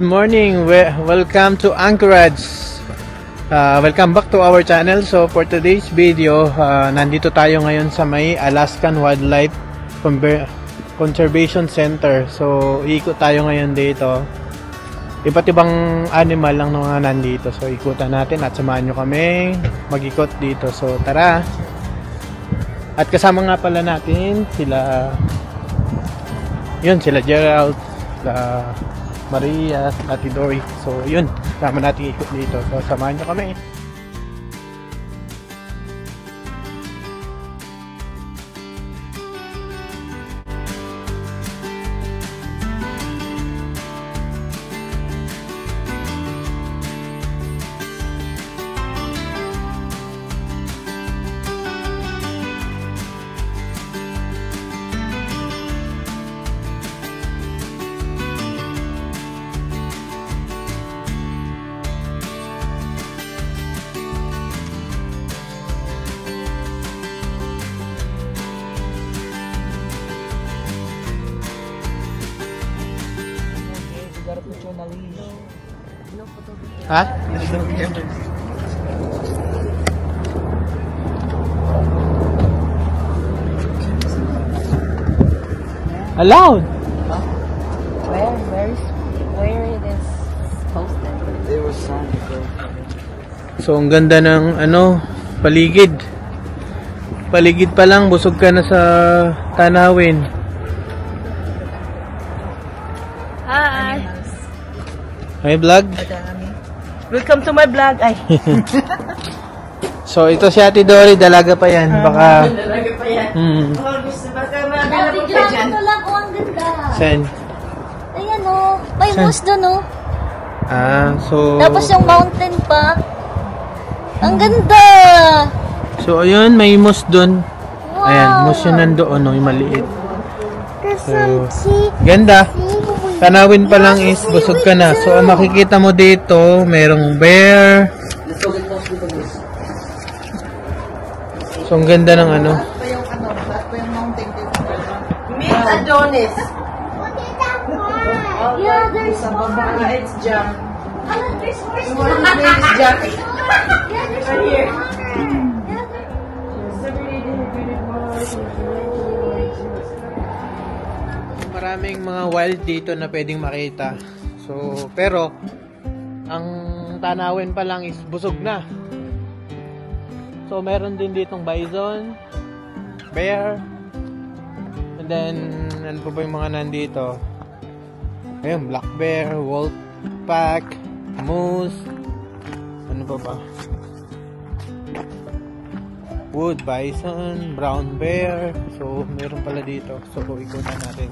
morning, welcome to Anchorage. Welcome back to our channel. So for today's video, nandito tayo ngayon sa may Alaskan Wildlife Conservation Center. So ikot tayo ngayon dito. Iba't ibang animal lang na mga nandito. So ikutan natin at samahan nyo kami mag-ikot dito. So tara. At kasama nga pala natin sila Gerald, Maria, Ate Dory. So yun, sama natin ikot dito. So samahan nyo kami. Ha? Allowed? Where it is posted? There was some. So ang ganda ng paligid. Paligid pa lang, busog ka na sa tanawin. Hi! May vlog? Welcome to my vlog. Ay. So ito si Ate Dory, dalaga pa yan. Baka... Dalaga pa yan. Baka magalapag ka dyan. Ito lang ko, ang ganda. Saan? Ayan o. May Saan? moose doon o. So... Tapos yung mountain pa. Ang ganda. So ayun, may moose dun. Wow. Ayan, moose yun nandoon, yung maliit. So, Ganda. Tanawin pa lang is busog ka na. So ang makikita mo dito, merong bear. So ang ganda ng Meet Adonis. yeah, there's Sa baba, it's Jack. there's horse. His name is Jack. Right here. Maraming mga wild dito na pwedeng makita. So, pero ang tanawin pa lang is busog na. So, meron din ditong bison, bear, and then ano pa ba yung mga nandito? Ayun, black bear, wolf pack, moose, ano pa ba? Wood bison, brown bear. So, meron pala dito. So, ikutan natin.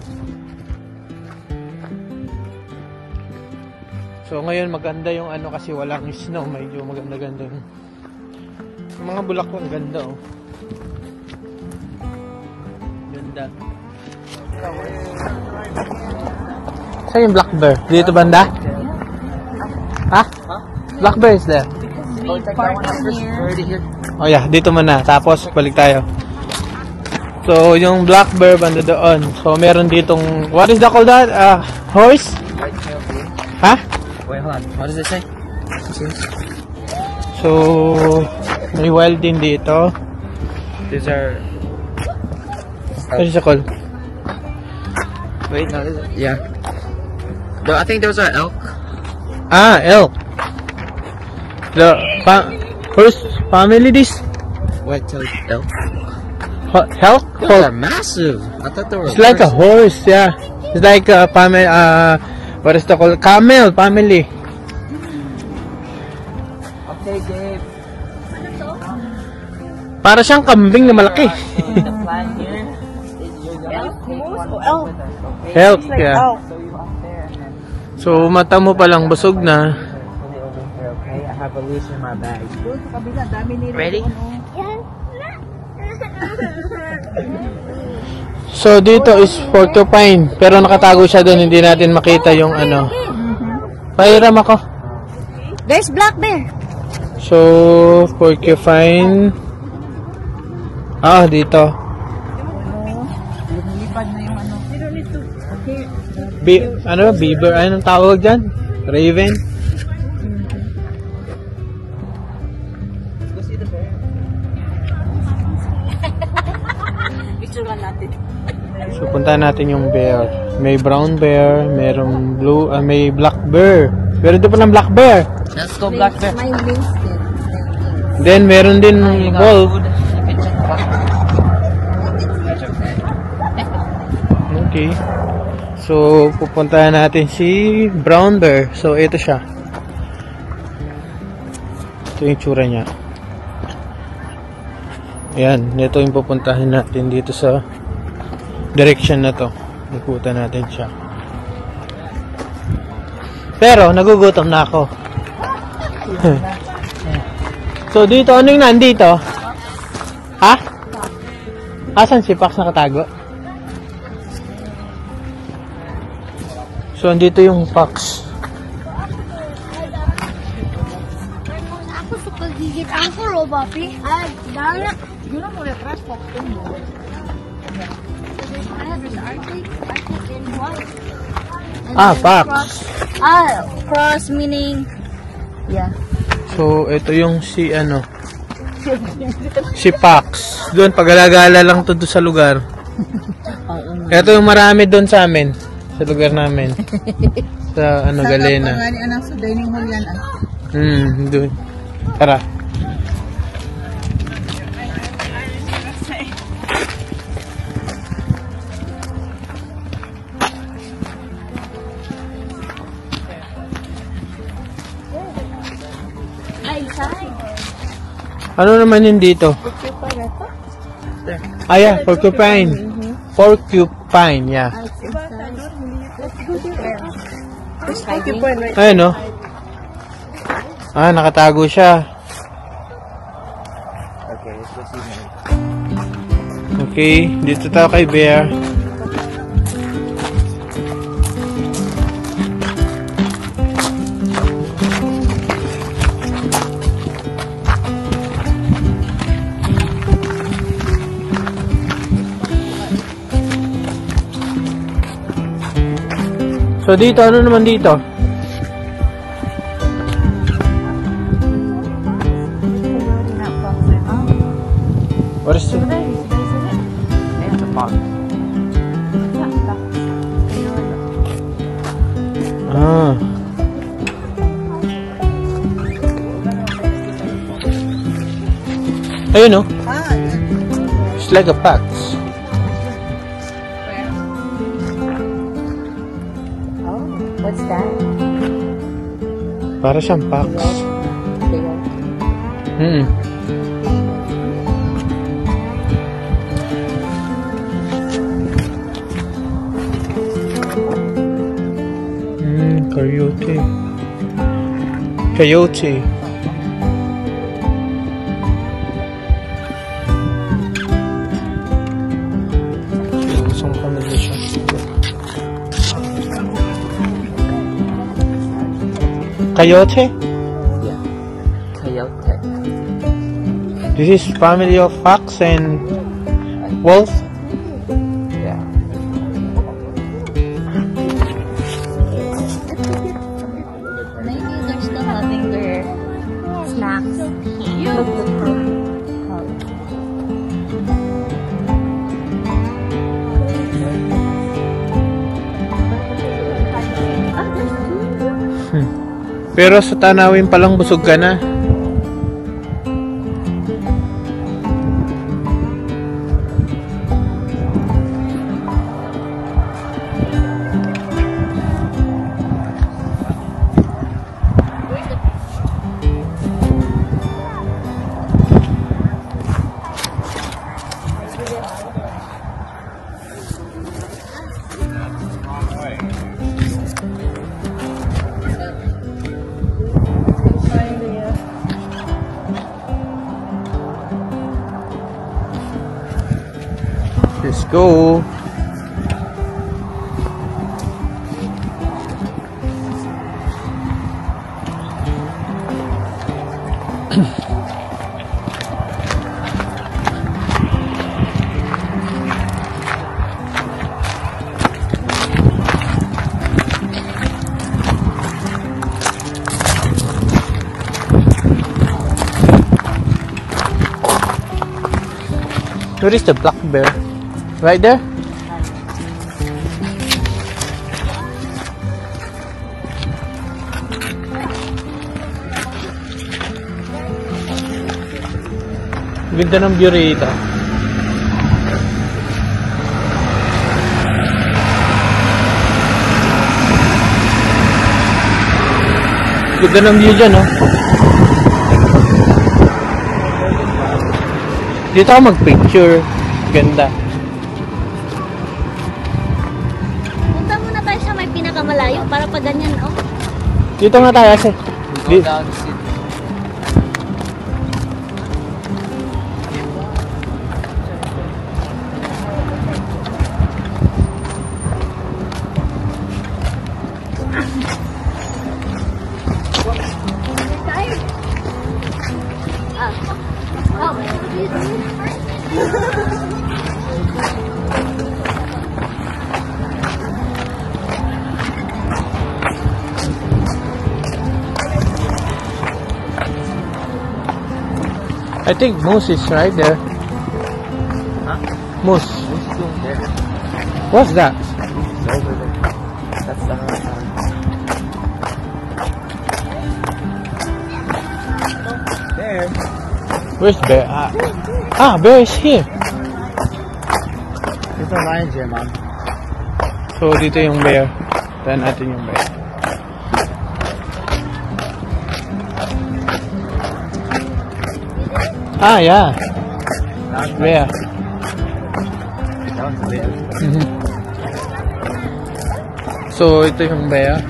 So, ngayon maganda yung kasi walang snow. Medyo maganda-ganda. Yung mga bulaklak ang ganda, oh. Ganda. Saan yung black bear? Dito banda? Ha? Black bear is there? Oh yeah, dito muna. Tapos balik tayo. So, yung black bear banda doon. So, meron ditong, what is that called that? Horse? Ha? Wait, hold on. What does it say? So, may wild din dito. These are. What is it called? Wait, no. Yeah. No, I think those are elk. Elk. The horse family this? Wait, tell you elk. Elk? Those are massive. I thought they were. It's like a horse, yeah. It's like a family, what is that called? Camel family. Okay, Gabe. Para siyang kambing na malaki. The plan here is you're gonna take one elk. with us, okay? Elk, yeah. So you up there and then So, mata mo palang busog na. put it over here, okay? I have a leash in my bag. Doon sa kabila, dami nila. Ready? So, dito is porcupine. Pero nakatago siya doon. Hindi natin makita yung Pahiram ako. There's black bear. So, porcupine. Dito. Lumilipad na yung ano. Beaver, anong tawag dyan? Raven? Picture natin. So, puntahan natin yung bear. May brown bear, merong blue, may black bear. Pero ito pa ng black bear. Let's go black bear. My wings din. Then, meron din wolf. Okay. So, pupuntahan natin si brown bear. So, ito siya. Ito yung tsura niya. Ayan, ito yung pupuntahan natin dito sa direction na to. Ikutan natin siya. Pero, nagugutom na ako. So, dito, ano yung nandito? Ha? Asan si Pax nakatago? So, andito yung Pax. Ako sa pagigit ako, Robapi. Ay, dahil. Yun ang muna trash box mo. Pax. Cross meaning, yeah. So, ito yung si si Pax. Doon, pag-alagala lang to doon sa lugar. Ito yung marami doon sa amin. Sa lugar namin. Sa Galena. Anak sa dining hall yan. Doon. Tara. Ano naman yun dito? Yeah, porcupine. Porcupine, yeah. Ayun, no? Nakatago siya. Okay, dito tayo kay Bear. So dito, ano naman dito? What is it? It's a box. Ayun, no? It's like a pax. What's that? Para siyang pax. Coyote. Coyote. Isang pamilya siya. Coyote? Yeah. Coyote. This is family of fox and wolf? Yeah. Maybe they're still having their snacks. Pero sa tanawin palang busog ka na. Let's go. Where is the black bear? Right there? Ganda ng view rito. Ganda ng view dyan, oh. Dito ako mag-picture. Ganda. Punta muna tayo sa may pinakamalayo para pa ganyan, oh. Dito nga tayo kasi. Go down the city. I think moose is right there. Huh? Moose. Who's doing there? What's that? It's over there. That's the house. There. Where's bear? Bear is here. There's no lions here, Mom. So, dito yung bear. Tahan natin yung bear. Yeah. Bear. That one's a bear. So, ito yung bear.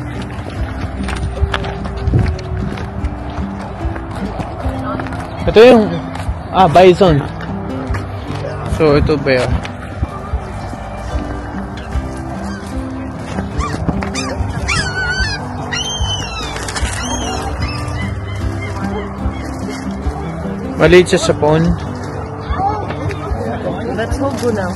Ito yung bison. So, ito bear. Maliit siya sa pond. Let's go now.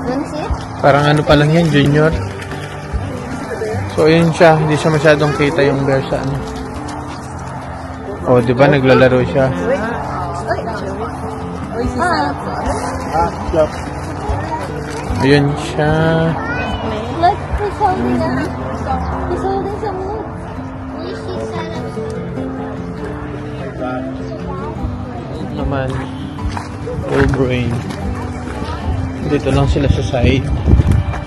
Wanna see it? Parang ano pa lang yan, junior. So, yun siya. Hindi siya masyadong kita yung bear sa ano. Oh, di ba naglalaro siya? Ayun siya. Look, he's holding a... He's holding some wood. Naman. Full brain. Dito lang sila sa side.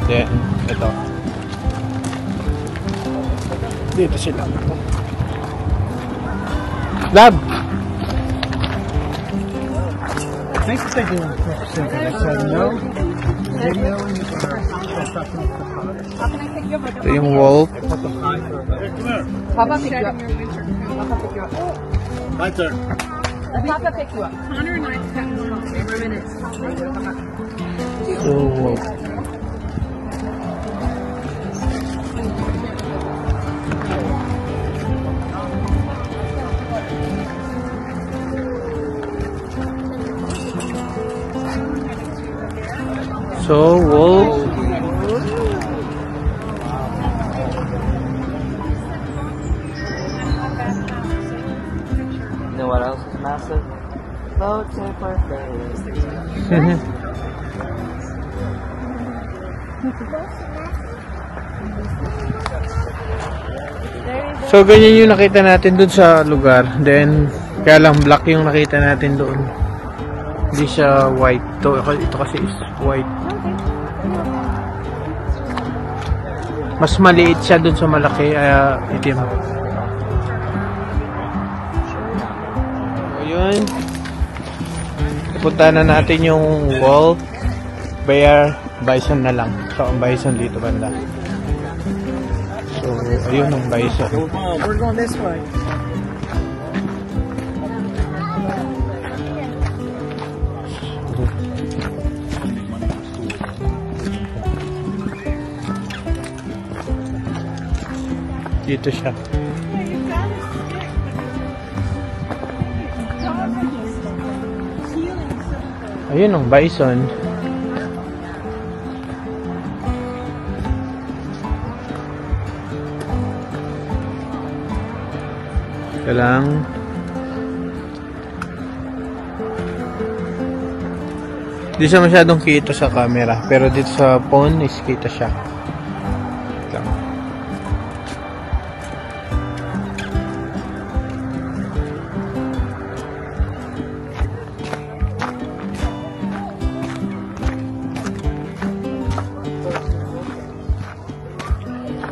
Then, ito. Dito sila. Lab! Thanks for taking a second. I said no. Video and you Ito yung wolf. Papa pick you up. Papa pick you up. My turn. Papa pick you up. Connor and I spent more minutes. So, wolf. So, wolf. You know what else is massive? Low taper face. So, ganyan yung nakita natin dun sa lugar. Then, kaya lang black yung nakita natin doon. Hindi siya white. Ito kasi is white. Mas maliit siya dun sa malaki, itim. So, yun. Ipunta na natin yung wolf, bear, bison na lang. So, ang bison dito banda. So, ayun ang bison. We're going this way. Dito siya. Ayun ang bison. Ito lang. Di siya masyadong kita sa camera, pero dito sa phone is kita siya. Lang.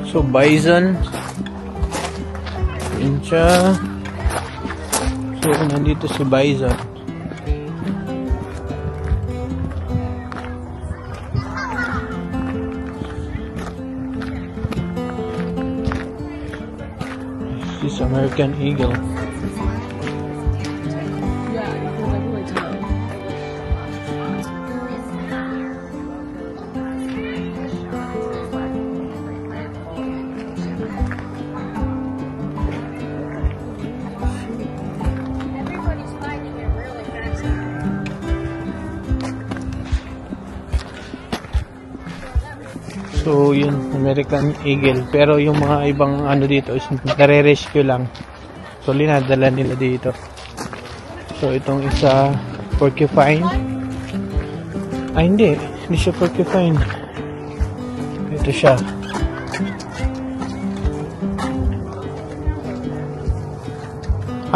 So bison, yun siya. So nandito si bison. This is American eagle. So yun, American eagle. Pero yung mga ibang ano dito is nare-rescue lang. So linadala nila dito. So itong isa porcupine. Ay hindi siya porcupine. Ito siya.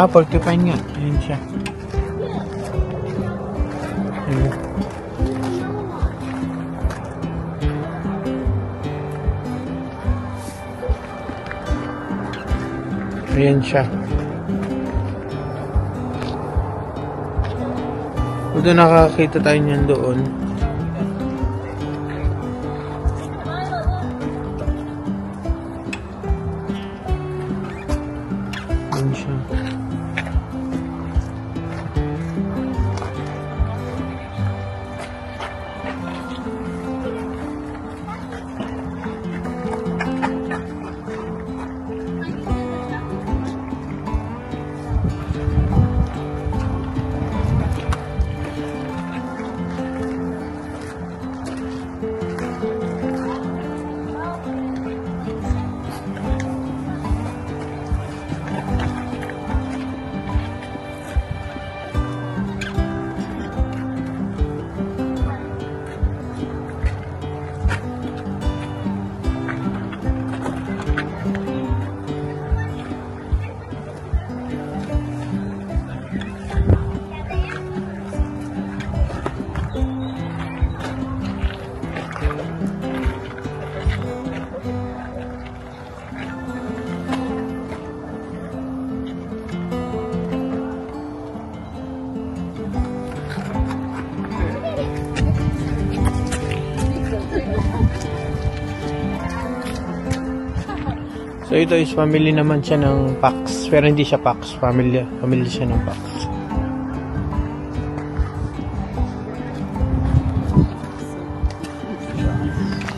Porcupine nga. Ayun siya. Ayun. Ayan siya. Doon nakakita tayo niyan doon. Ayan siya. So ito is family naman siya ng Pax, pero hindi siya Pax, family siya ng Pax.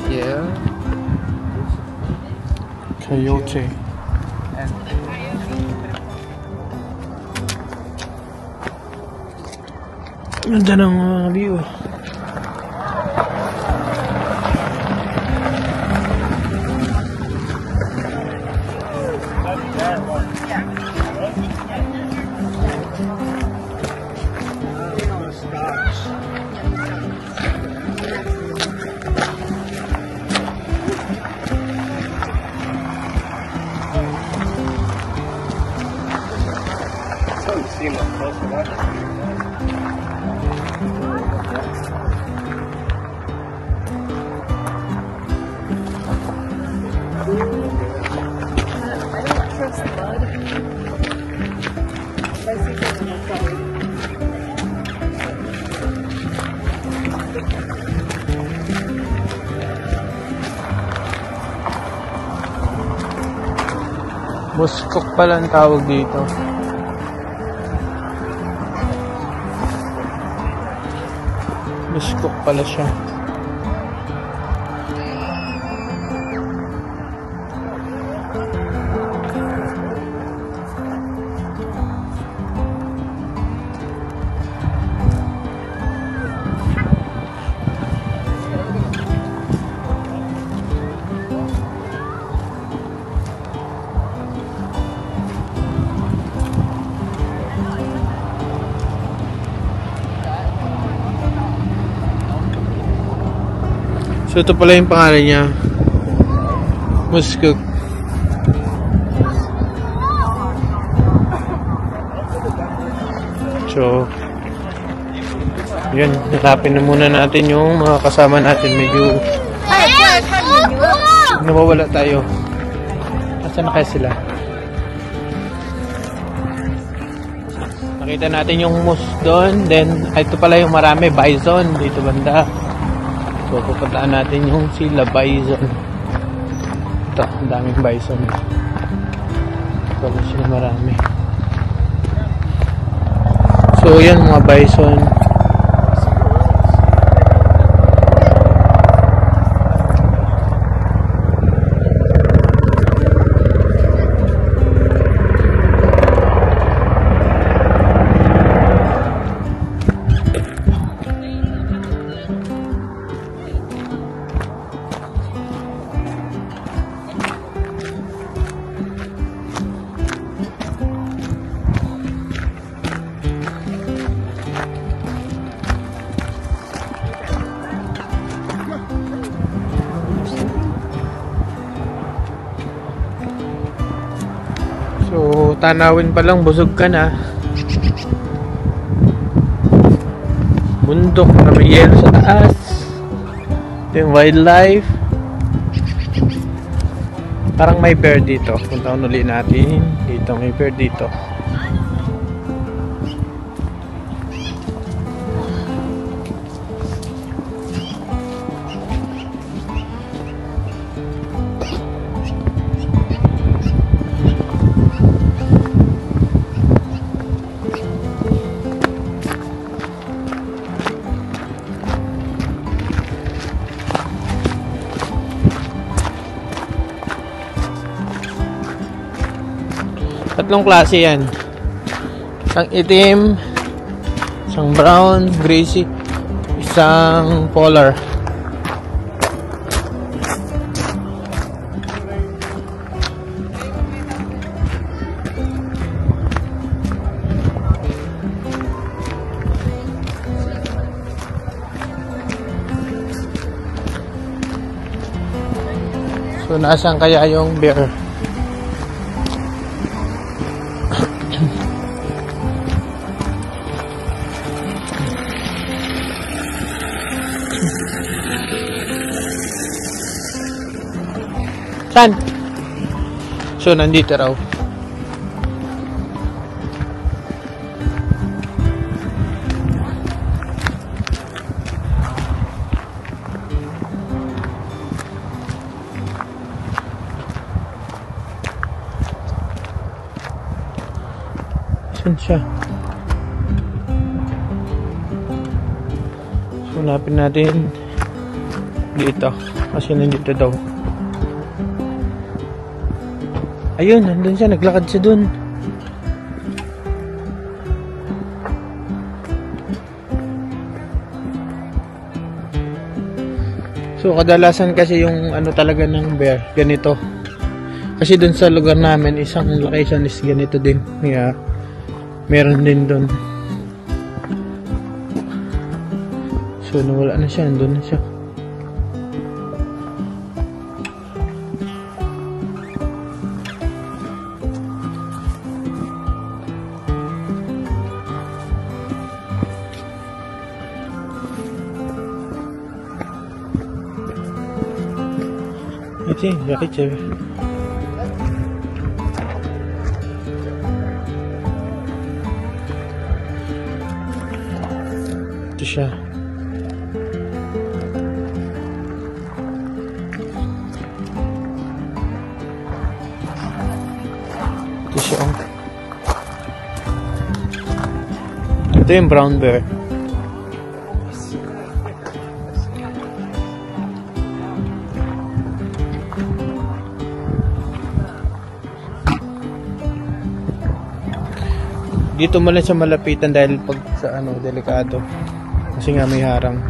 Yeah. Coyote. Ganda ng mga view. Muskok pala ang tawag dito. Muskok pala siya. So ito pala yung pangalan niya. Muskuk. So yun, hanapin na muna natin yung mga kasama natin. Medyo nawawala tayo. Nasaan na kaya sila? Nakita natin yung moose doon. Then ito pala yung marami, bison dito banda. So pupuntaan natin yung sila bison. Ito, ang daming bison. Pala sila marami. So yan mga bison. So, tanawin pa lang, busog ka na. Bundok na may yelo sa taas. Ito yung wildlife. Parang may bear dito. Puntahan ulit natin. Dito, may bear dito. Tatlong klase yan. Isang itim, isang brown, greasy, isang polar. So nasaan kaya yung bear? Saan? So, nandito raw. Saan siya? So, hanapin natin dito. Kasi nandito daw. Ayun, nandun siya. Naglakad siya dun. So, kadalasan kasi yung ano talaga ng bear, ganito. Kasi dun sa lugar namin, isang location is ganito din. Yeah, meron din dun. So, nawala na siya. Nandun na siya. Ito yung jakit siya. Ito siya. Ito siya. Ito yung brown bear. Dito mo lang siya malapitan dahil pag sa ano, delikado. Kasi nga may harang.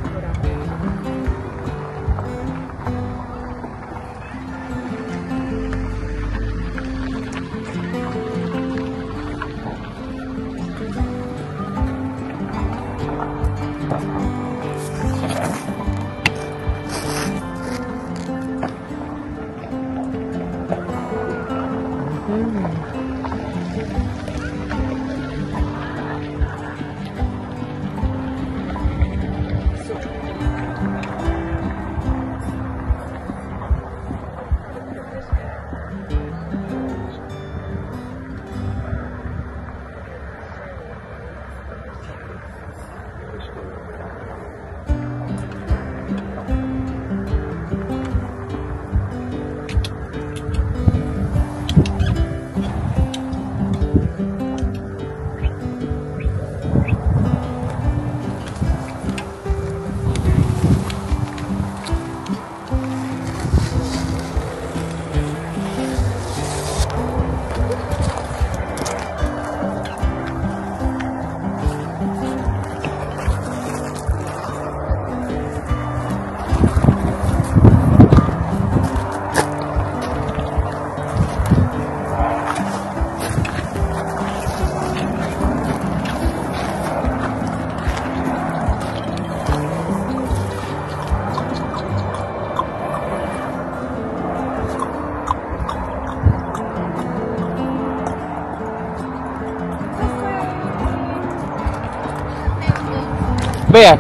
Bear.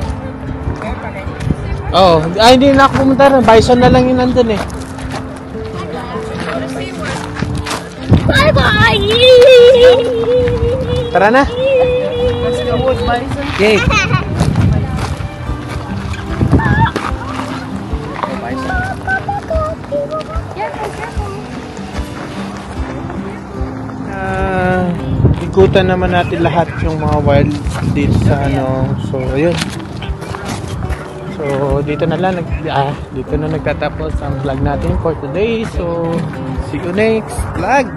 Oh, hindi na ako pumunta rin. Bison na lang yung nandun eh. Bye-bye! Tara na. Let's go with Bison. Okay. Ikutan naman natin lahat yung mga wild dito sa ano. So, ayun. So, dito na lang dito na nagtatapos ang vlog natin for today. So, see you next vlog.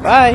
Bye.